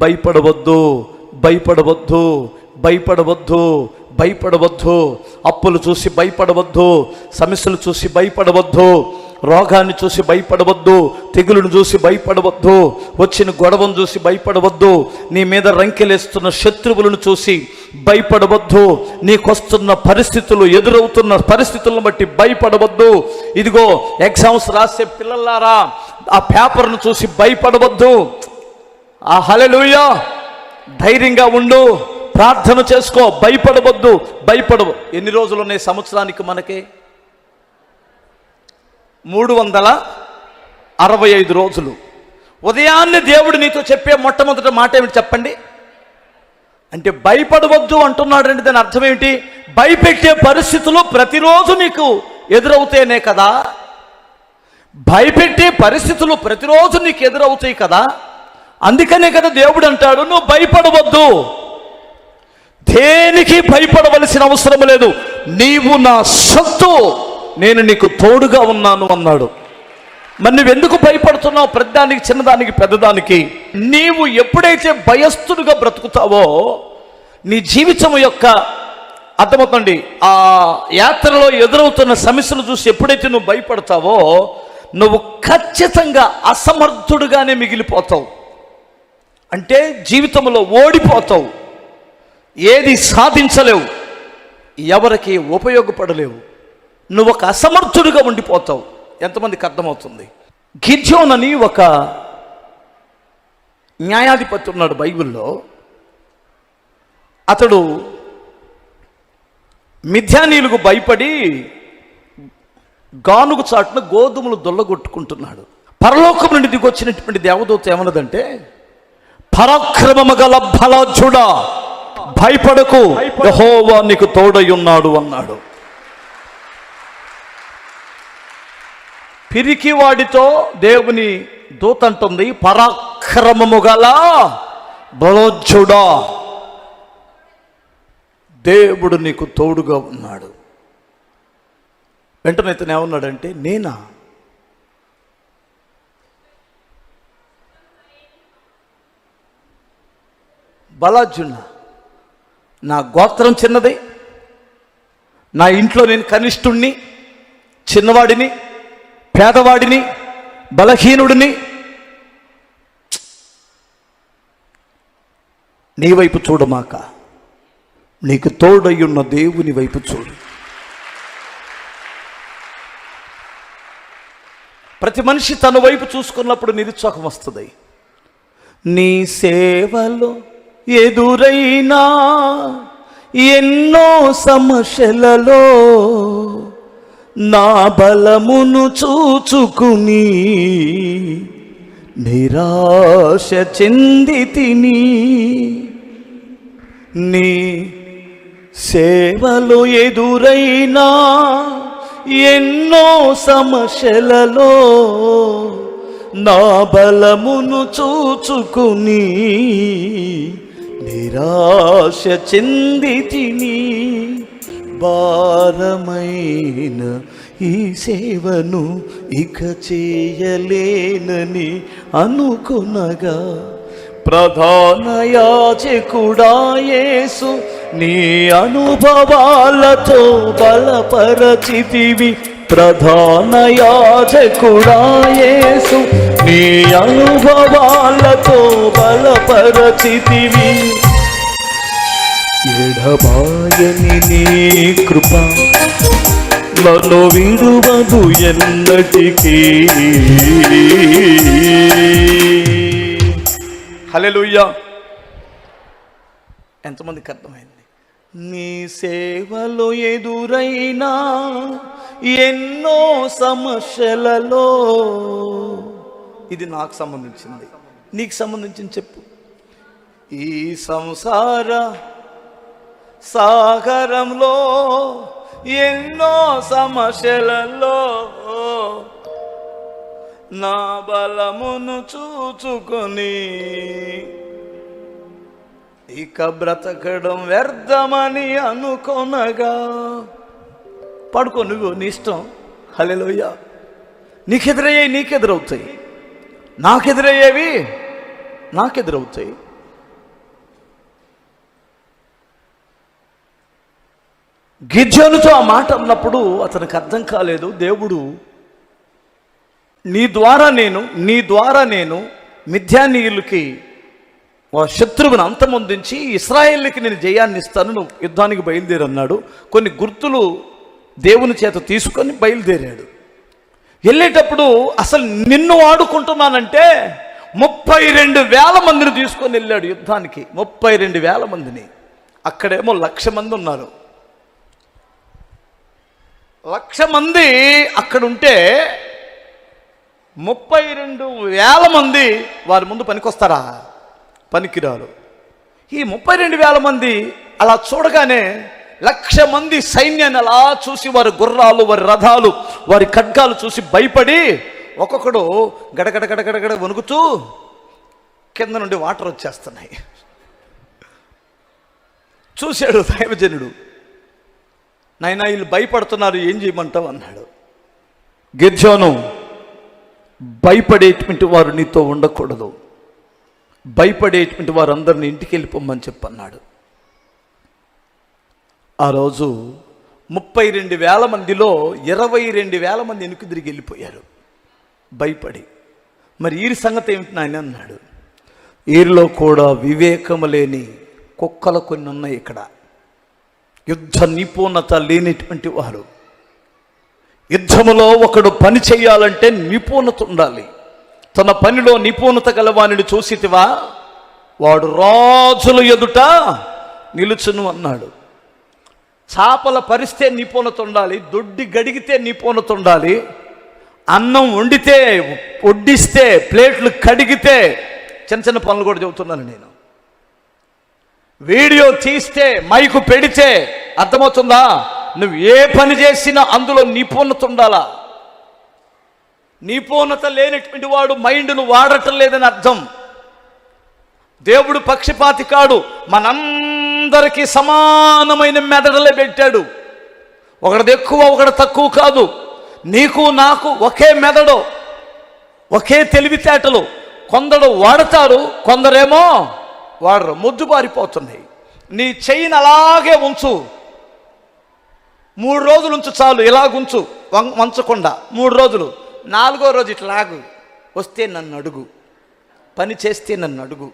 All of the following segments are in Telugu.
భయపడవద్దు, భయపడవద్దు, భయపడవద్దు, భయపడవద్దు. అప్పులు చూసి భయపడవద్దు, సమస్యలు చూసి భయపడవద్దు, రోగాన్ని చూసి భయపడవద్దు, తెగులును చూసి భయపడవద్దు, వచ్చిన గొడవను చూసి భయపడవద్దు, నీ మీద రంకెలేస్తున్న శత్రువులను చూసి భయపడవద్దు, నీకొస్తున్న పరిస్థితులు, ఎదురవుతున్న పరిస్థితులను బట్టి భయపడవద్దు. ఇదిగో ఎగ్జామ్స్ రాసే పిల్లలారా, ఆ పేపర్ను చూసి భయపడవద్దు. ఆ హల్లెలూయా, ధైర్యంగా ఉండు, ప్రార్థన చేసుకో, భయపడవద్దు, భయపడవు. ఎన్ని రోజులు ఉన్నాయి సంవత్సరానికి? మనకి 365 రోజులు. ఉదయాన్నే దేవుడు నీతో చెప్పే మొట్టమొదటి మాట ఏమిటి చెప్పండి? అంటే భయపడవద్దు అంటున్నాడండి. దాని అర్థం ఏమిటి? భయపెట్టే పరిస్థితులు ప్రతిరోజు నీకు ఎదురవుతాయనే కదా. భయపెట్టే పరిస్థితులు ప్రతిరోజు నీకు ఎదురవుతాయి కదా. అందుకనే కదా దేవుడు అంటాడు, నువ్వు భయపడవద్దు, దేనికి భయపడవలసిన అవసరం లేదు, నీవు నా సొత్తు, నేను నీకు తోడుగా ఉన్నాను అన్నాడు. మరి నువ్వెందుకు భయపడుతున్నావు? పెద్దదానికి, చిన్నదానికి, పెద్దదానికి. నీవు ఎప్పుడైతే భయస్థుడిగా బ్రతుకుతావో, నీ జీవితం యొక్క అర్థమవుతుంది, ఆ యాత్రలో ఎదురవుతున్న సమస్యలు చూసి ఎప్పుడైతే నువ్వు భయపడతావో, నువ్వు ఖచ్చితంగా అసమర్థుడుగానే మిగిలిపోతావు. అంటే జీవితంలో ఓడిపోతావు, ఏది సాధించలేవు, ఎవరికి ఉపయోగపడలేవు, నువ్వు ఒక అసమర్థుడిగా ఉండిపోతావు. ఎంతమందికి అర్థమవుతుంది? గిద్యోను అని ఒక న్యాయాధిపతి ఉన్నాడు బైబిల్లో. అతడు మిద్యానీయులకు భయపడి గానుగు చాటున గోధుమలు దొల్లగొట్టుకుంటున్నాడు. పరలోకం నుండి దిగొచ్చినటువంటి దేవదూత ఏమన్నదంటే, పరాక్రమము గల బలాఢ్యుడా, భయపడకు, యెహోవా నీకు తోడై ఉన్నాడు అన్నాడు. పిరికి వాడితో దేవుని దూత అంటుంది, పరాక్రమము గల బలాఢ్యుడా, దేవుడు నీకు తోడుగా ఉన్నాడు. వెంటనే ఇతను ఏమన్నాడంటే, నేనా? బలాఢ్యున్నా? నా గోత్రం చిన్నది, నా ఇంట్లో నేను కనిష్ఠుణ్ణి, చిన్నవాడిని, పేదవాడిని, బలహీనుడిని. నీ వైపు చూడమాక, నీకు తోడయ్యున్న దేవుని వైపు చూడు. ప్రతి మనిషి తన వైపు చూసుకున్నప్పుడు నిరుత్సాహం వస్తుంది. నీ సేవలో ఎదురైనా ఎన్నో సమస్యలలో నా బలమును చూచుకుని నిరాశ చెందితిని. నీ సేవలో ఎదురైనా ఎన్నో సమస్యలలో నా బలమును చూచుకుని నిరాశ చెందితిని. భారమైన ఈ సేవను ఇక చేయలేనని అనుకునగా, ప్రధాన యాజకుడా యేసు నీ అనుభవాలతో బలపరచితివి. ప్రధాన యాజకుడా యేసు నీ అనుభవాలతో బలపరచితివి. ఎడబాయని నీ కృప నన్ను విడువదు ఎన్నటికీ. హల్లెలూయా. ఎంతమందికి అర్థమైంది? నీ సేవలో ఎదురైనా ఎన్నో సమస్యలలో, ఇది నాకు సంబంధించింది, నీకు సంబంధించింది చెప్పు. ఈ సంసార సాగరంలో ఎన్నో సమస్యలలో నా బలమును చూచుకొని ఇక బ్రతకడం వ్యర్థమని అనుకొనగా. పడుకో, నువ్వు నీ ఇష్టం. హల్లెలూయా. నీకెదురయ్యేవి నీకెదురవుతాయి, నాకెదురయ్యేవి నాకెదురవుతాయి. గిద్యోనుతో ఆ మాట అన్నప్పుడు అతనికి అర్థం కాలేదు. దేవుడు నీ ద్వారా నేను మిద్యానీయులకి శత్రువుని అంతమొందించి ఇశ్రాయేలుకి నేను జయాన్ని ఇస్తాను, నువ్వు యుద్ధానికి బయలుదేరన్నాడు. కొన్ని గుర్తులు దేవుని చేత తీసుకొని బయలుదేరాడు. వెళ్ళేటప్పుడు అసలు నిన్ను వాడుకుంటున్నానంటే 32,000 మందిని తీసుకొని వెళ్ళాడు యుద్ధానికి. 32,000 మందిని. అక్కడేమో 1,00,000 మంది ఉన్నారు. 1,00,000 మంది అక్కడ ఉంటే 32,000 మంది వారి ముందు పనికొస్తారా? పనికిరారు. ఈ 32,000 మంది అలా చూడగానే 1,00,000 మంది సైన్యాన్ని అలా చూసి వారి గుర్రాలు, వారి రథాలు, వారి ఖడ్గాలు చూసి భయపడి ఒక్కొక్కడు గడగడ గడగడగడ వణుకుతూ కింద నుండి వాటర్ వచ్చేస్తున్నాయి. చూశాడు దైవజనుడు. నాయనా వీళ్ళు భయపడుతున్నారు, ఏం చేయమంటావు అన్నాడు. గిద్యోను, భయపడేటువంటి వారు నీతో ఉండకూడదు, భయపడేటువంటి వారందరిని ఇంటికి వెళ్ళిపోమని చెప్పన్నాడు. ఆ రోజు 32,000 మందిలో 22,000 మంది వెనుక తిరిగి వెళ్ళిపోయారు భయపడి. మరి వీరి సంగతి ఏమిటి నాయన అన్నాడు. వీరిలో కూడా వివేకము లేని కుక్కలు కొన్ని ఉన్నాయి. ఇక్కడ యుద్ధ నిపుణత లేనిటువంటి వారు. యుద్ధములో ఒకడు పని చేయాలంటే నిపుణత ఉండాలి. తన పనిలో నిపుణత గలవానిని చూసితివా, వాడు రాజుల ఎదుట నిలుచును అన్నాడు. చేపల పరిస్తే నిపుణత ఉండాలి, దొడ్డి గడిగితే నిపుణత ఉండాలి, అన్నం వండితే, వడ్డిస్తే, ప్లేట్లు కడిగితే, చిన్న చిన్న పనులు కూడా చెబుతున్నాను నేను. వీడియో తీస్తే, మైకు పెడితే, అర్థమవుతుందా? నువ్వు ఏ పని చేసినా అందులో నిపుణత ఉండాలా. నిపుణత లేనటువంటి వాడు మైండ్ను వాడటం లేదని అర్థం. దేవుడు పక్షపాతి కాడు, మనందరికీ సమానమైన మెదడులే పెట్టాడు. ఒకటిది ఎక్కువ, ఒకటి తక్కువ కాదు. నీకు నాకు ఒకే మెదడు, ఒకే తెలివితేటలు. కొందరు వాడతారు, కొందరేమో వాడరు. ముద్దు పారిపోతున్నాయి. నీ చెయ్యిని అలాగే ఉంచు, 3 రోజులు ఉంచు చాలు. ఇలాగుంచు, వంచకుండా 3 రోజులు. 4వ రోజు ఇట్లాగు, వస్తే నన్ను అడుగు, పని చేస్తే నన్ను అడుగు.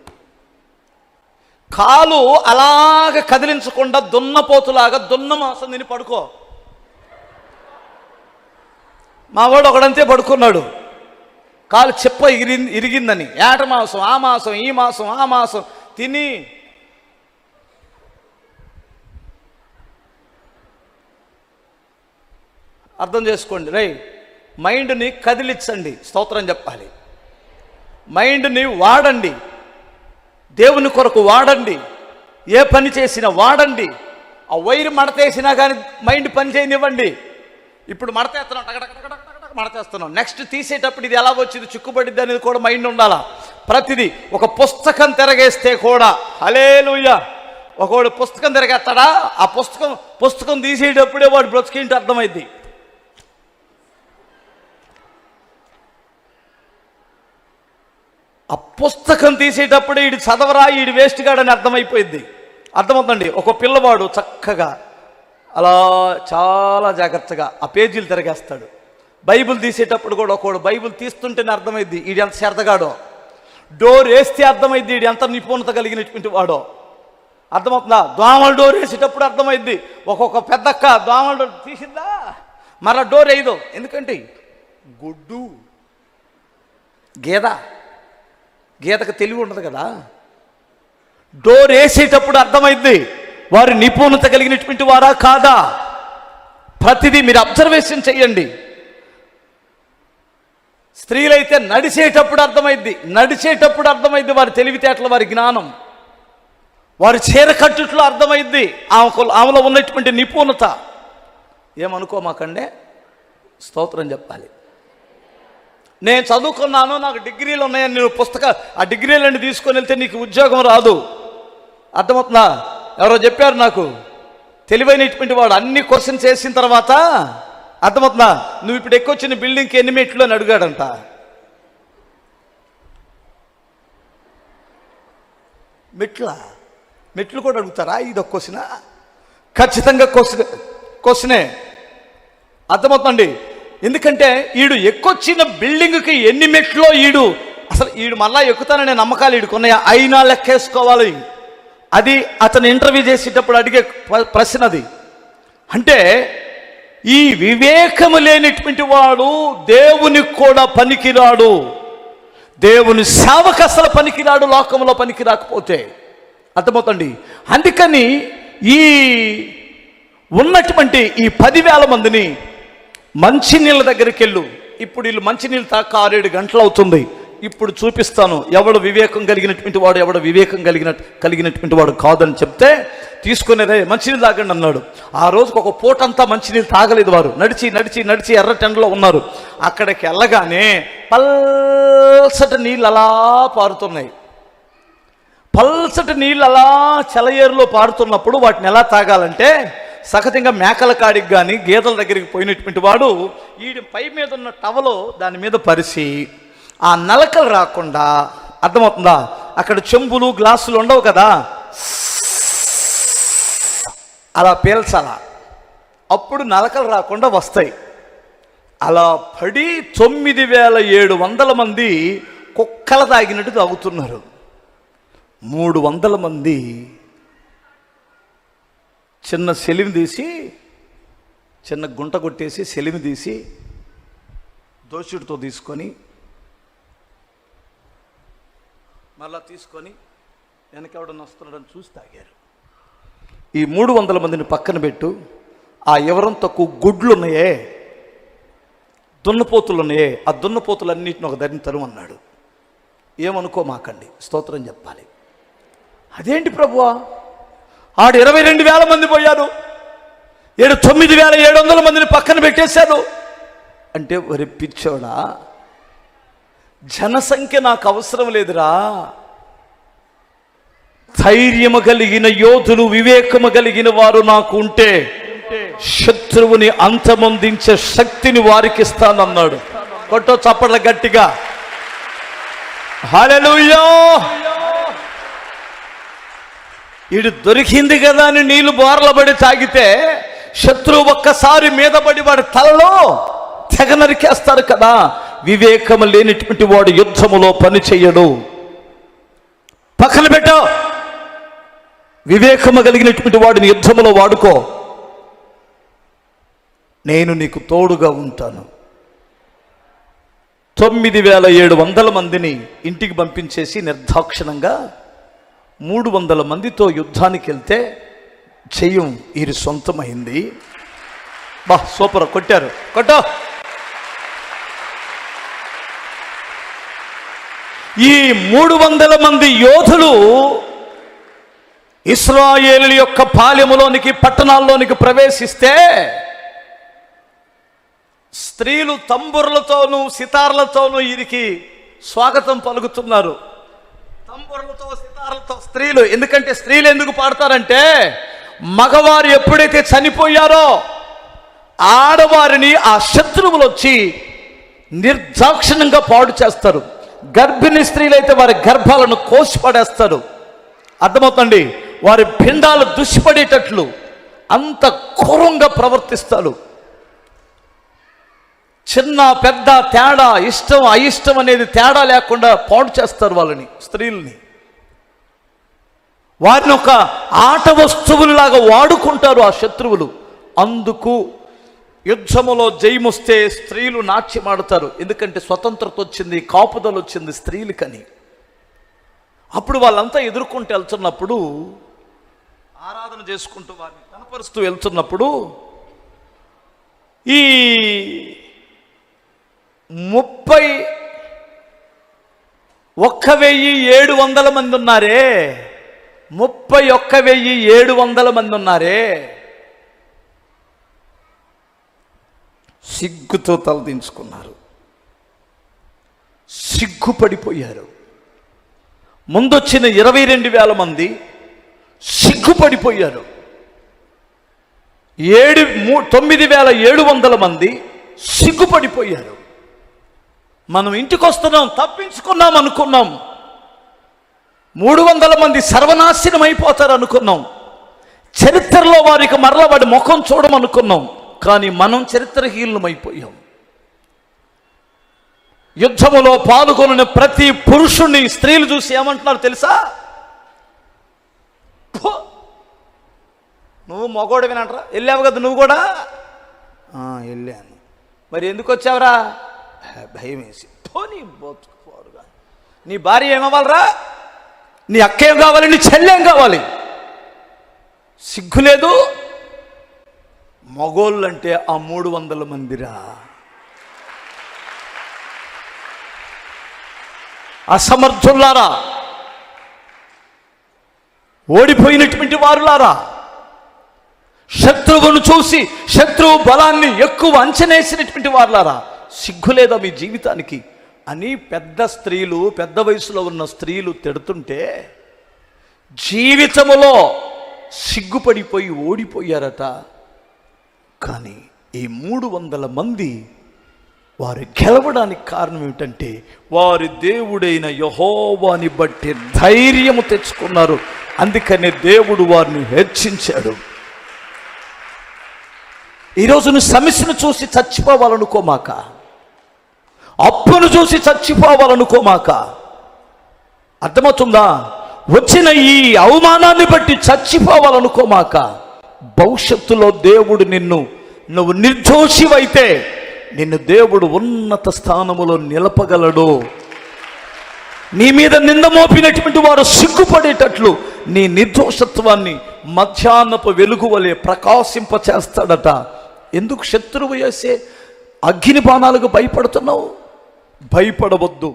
కాలు అలాగ కదిలించకుండా దున్నపోతులాగా దున్న మాసం తిని పడుకో. మా వాడు ఒకడంతే పడుకున్నాడు, కాలు చెప్ప ఇరిగిందని. ఏట మాసం, ఆ మాసం, ఈ మాసం, ఆ మాసం తిని అర్థం చేసుకోండి. మైండ్ని కదిలించండి, స్తోత్రం చెప్పాలి. మైండ్ని వాడండి, దేవుని కొరకు వాడండి. ఏ పని చేసినా వాడండి. ఆ వైరు మడతేసినా కానీ మైండ్ పని చేయనివ్వండి. ఇప్పుడు మడతేస్తున్నాం, టగటగటగటగటగ మడతేస్తున్నాం. నెక్స్ట్ తీసేటప్పుడు ఇది ఎలా వచ్చింది, చిక్కుబడిద్ది అనేది కూడా మైండ్ ఉండాలా. ప్రతిదీ. ఒక పుస్తకం తిరగేస్తే కూడా, హల్లెలూయా, ఒకవాడు పుస్తకం తిరగేస్తాడా, ఆ పుస్తకం తీసేటప్పుడే వాడు బ్రతికేంటి అర్థమైంది. ఆ పుస్తకం తీసేటప్పుడే ఈడు చదవరా, ఈడు వేస్ట్ గాడని అర్థమైపోయింది. అర్థమవుతుందండి. ఒక పిల్లవాడు చక్కగా అలా చాలా జాగ్రత్తగా ఆ పేజీలు తిరగేస్తాడు. బైబిల్ తీసేటప్పుడు కూడా ఒకడు బైబిల్ తీస్తుంటేనే అర్థమైంది ఈడు ఎంత శ్రద్ధగాడో. డోర్ వేస్తే అర్థమైంది ఈడు ఎంత నిపుణత కలిగినటువంటి వాడో. అర్థమవుతుందా? దోమల డోర్ వేసేటప్పుడు అర్థమైంది. ఒక్కొక్క పెద్దక్క దోమల డోర్ తీసిందా, మరలా డోర్ వేయదు. ఎందుకంటే గుడ్డు గీతకు తెలివి ఉండదు కదా. డోర్ వేసేటప్పుడు అర్థమైంది వారు నిపుణత కలిగినటువంటి వారా కాదా. ప్రతిదీ మీరు అబ్జర్వేషన్ చెయ్యండి. స్త్రీలైతే నడిచేటప్పుడు అర్థమైంది వారి తెలివితేటలు, వారి జ్ఞానం, వారి చీర కట్టుట్లో అర్థమైంది ఆమెలో ఉన్నటువంటి నిపుణత. ఏమనుకోమాకండే, స్తోత్రం చెప్పాలి. నేను చదువుకున్నాను, నాకు డిగ్రీలు ఉన్నాయని నువ్వు ఆ డిగ్రీలన్నీ తీసుకొని వెళ్తే నీకు ఉద్యోగం రాదు. అర్థమవుతుందా? ఎవరో చెప్పారు నాకు, తెలివైనటువంటి వాడు అన్ని క్వశ్చన్స్ వేసిన తర్వాత, అర్థమవుతుందా, నువ్వు ఇప్పుడు ఎక్కొచ్చిన బిల్డింగ్కి ఎన్ని మెట్లు అని అడిగాడంట. మెట్లు కూడా అడుగుతారా? ఇది ఒక క్వశ్చన్. ఖచ్చితంగా క్వశ్చన్ క్వశ్చనే. అర్థమవుతుందండి. ఎందుకంటే ఈడు ఎక్కొచ్చిన బిల్డింగ్కి ఎన్ని మెట్లో అసలు మళ్ళా ఎక్కుతాననే నమ్మకాలు ఈడుకున్నాయా అయినా లెక్కేసుకోవాలి. అది అతను ఇంటర్వ్యూ చేసేటప్పుడు అడిగే ప్రశ్న అది. అంటే ఈ వివేకము లేనిటువంటి వాడు దేవునికి కూడా పనికిరాడు, దేవుని సేవకు అసలు పనికిరాడు, లోకంలో పనికి రాకపోతే. అర్థమవుతుంది. అందుకని ఈ ఉన్నటువంటి ఈ 10,000 మందిని మంచినీళ్ళ దగ్గరికి వెళ్ళు. ఇప్పుడు వీళ్ళు మంచినీళ్ళు తాక 6-7 గంటలు అవుతుంది. ఇప్పుడు చూపిస్తాను ఎవడు వివేకం కలిగినటువంటి వాడు, ఎవడు వివేకం కలిగినటువంటి వాడు కాదని చెప్తే తీసుకునే మంచినీళ్ళు తాగండి అన్నాడు. ఆ రోజుకు ఒక పూటంతా మంచినీళ్ళు తాగలేదు వారు. నడిచి నడిచి నడిచి ఎర్రటెండలో ఉన్నారు. అక్కడికి వెళ్ళగానే పల్సటి నీళ్ళు అలా పారుతున్నాయి. పల్సటి నీళ్ళు అలా చెలయేరులో పారుతున్నప్పుడు వాటిని ఎలా తాగాలంటే సహజంగా మేకల కాడికి కానీ గేదెల దగ్గరికి పోయినటువంటి వాడు పై మీద ఉన్న టవలో దాని మీద పరిచి ఆ నలకలు రాకుండా, అర్థమవుతుందా, అక్కడ చెంబులు గ్లాసులు ఉండవు కదా, అలా పీల్చాల. అప్పుడు నలకలు రాకుండా వస్తాయి. అలా పడి 9,700 మంది కుక్కలు తాగినట్టు తాగుతున్నారు. 300 మంది చిన్న సెలిమి తీసి, చిన్న గుంట కొట్టేసి సెలిమి తీసి దోషుడితో తీసుకొని మళ్ళా తీసుకొని వెనకెవడన్నా వస్తున్నాడని చూసి తాగారు. ఈ 300 మందిని పక్కన పెట్టు. ఆ ఎవరం తక్కువ గుడ్లు ఉన్నాయే, దున్నపోతులు ఉన్నాయే, ఆ దున్నపోతులన్నింటిని ఒక దరిని తరుమన్నాడు. ఏమనుకోమాకండి, స్తోత్రం చెప్పాలి. అదేంటి ప్రభువా, ఆడు 22,000 మంది పోయారు, 9,700 మందిని పక్కన పెట్టేశారు అంటే, ఒరి పిచ్చోడా, జనసంఖ్య నాకు అవసరం లేదురా. ధైర్యము కలిగిన యోధులు, వివేకము కలిగిన వారు నాకు ఉంటే శత్రువుని అంతమొందించే శక్తిని వారికి ఇస్తానన్నాడు. కొట్టో చప్పట్ల గట్టిగా, హల్లెలూయా. ఈడు దొరికింది కదా అని నీళ్లు బోర్లబడి తాగితే శత్రువు ఒక్కసారి మీద పడి వాడి తలలో తెగ నరికేస్తారు కదా. వివేకము లేనిటువంటి వాడు యుద్ధములో పని చెయ్యడు. పక్కన పెట్టు. వివేకము కలిగినటువంటి వాడిని యుద్ధములో వాడుకో. నేను నీకు తోడుగా ఉంటాను. 9,700 మందిని ఇంటికి పంపించేసి నిర్దాక్షిణంగా 300 మందితో యుద్ధానికి వెళ్తే జయం వీరి సొంతమైంది. బా సూపర్, కొట్టారు, కొట్టో. ఈ 300 మంది యోధులు ఇశ్రాయేలు యొక్క పాలెములోనికి, పట్టణాల్లోనికి ప్రవేశిస్తే స్త్రీలు తంబుర్లతోనూ సితార్లతోనూ వీరికి స్వాగతం పలుకుతున్నారు. తంబుర్లతో సితార్లతో స్త్రీలు. ఎందుకంటే స్త్రీలు ఎందుకు పాడతారంటే, మగవారు ఎప్పుడైతే చనిపోయారో ఆడవారిని ఆ శత్రువులు వచ్చి నిర్దాక్షిణ్యంగా పాడు చేస్తారు. గర్భిణీ స్త్రీలైతే వారి గర్భాలను కోసిపడేస్తారు. అర్థమవుతుంది. వారి పిండాలు దుష్పడేటట్లు అంత క్రూరంగా ప్రవర్తిస్తారు. చిన్న పెద్ద తేడా, ఇష్టం అయిష్టం అనేది తేడా లేకుండా పాడు చేస్తారు వాళ్ళని, స్త్రీలని. వారిని ఒక ఆట వస్తువులాగా వాడుకుంటారు ఆ శత్రువులు. అందుకు యుద్ధములో జయమొస్తే స్త్రీలు నాట్యమాడతారు. ఎందుకంటే స్వతంత్రత వచ్చింది, కాపుదల వచ్చింది స్త్రీలకని. అప్పుడు వాళ్ళంతా ఎదుర్కొంటూ వెళ్తున్నప్పుడు, ఆరాధన చేసుకుంటూ వారిని కనపరుస్తూ వెళ్తున్నప్పుడు, ఈ 31,700 మంది ఉన్నారే, 31,700 మంది ఉన్నారే, సిగ్గుతో తలదించుకున్నారు, సిగ్గుపడిపోయారు. ముందొచ్చిన 22,000 మంది సిగ్గుపడిపోయారు. 9,700 మంది సిగ్గుపడిపోయారు. మనం ఇంటికి వస్తున్నాం, తప్పించుకున్నాం అనుకున్నాం. 300 మంది సర్వనాశనం అయిపోతారు అనుకున్నాం. చరిత్రలో వారికి మరలా వాడి ముఖం చూడమనుకున్నాం, కానీ మనం చరిత్రహీనులమైపోయాం. యుద్ధములో పాల్గొని ప్రతి పురుషుణ్ణి స్త్రీలు చూసి ఏమంటున్నారు తెలుసా? నువ్వు మగోడు వినంటరా, వెళ్ళావు కదా నువ్వు కూడా? వెళ్ళాను. మరి ఎందుకు వచ్చావురా? భయం వేసి. నీ బతుకుపోరుగా, నీ భార్య ఏమవ్వాలరా? నీ అక్క ఏం కావాలి? నీ చెల్లెం కావాలి? సిగ్గులేదు? మగోళ్ళంటే ఆ 300 మందిరా. అసమర్థులారా, ఓడిపోయినటువంటి వారులారా, శత్రువును చూసి శత్రువు బలాన్ని ఎక్కువ అంచనేసినటువంటి వారులారా, సిగ్గులేదా మీ జీవితానికి అని పెద్ద స్త్రీలు, పెద్ద వయసులో ఉన్న స్త్రీలు తిడుతుంటే జీవితములో సిగ్గుపడిపోయి ఓడిపోయారట. కానీ ఈ 300 మంది వారు గెలవడానికి కారణం ఏమిటంటే వారి దేవుడైన యెహోవాని బట్టి ధైర్యము తెచ్చుకున్నారు. అందుకనే దేవుడు వారిని హెచ్చించాడు. ఈరోజు నువ్వు సమస్యను చూసి చచ్చిపోవాలనుకోమాక, అప్పును చూసి చచ్చిపోవాలనుకోమాక. అర్థమవుతుందా? వచ్చిన ఈ అవమానాన్ని బట్టి చచ్చిపోవాలనుకోమాక. భవిష్యత్తులో దేవుడు నువ్వు నిర్దోషివైతే నిన్ను దేవుడు ఉన్నత స్థానములో నిలపగలడు. నీ మీద నింద మోపినటువంటి వారు సిగ్గుపడేటట్లు నీ నిర్దోషత్వాన్ని మధ్యాహ్నపు వెలుగు వలె ప్రకాశింప చేస్తాడట. ఎందుకు శత్రువు వేసే అగ్ని బాణాలకు భయపడుతున్నావు? భయపడవద్దు.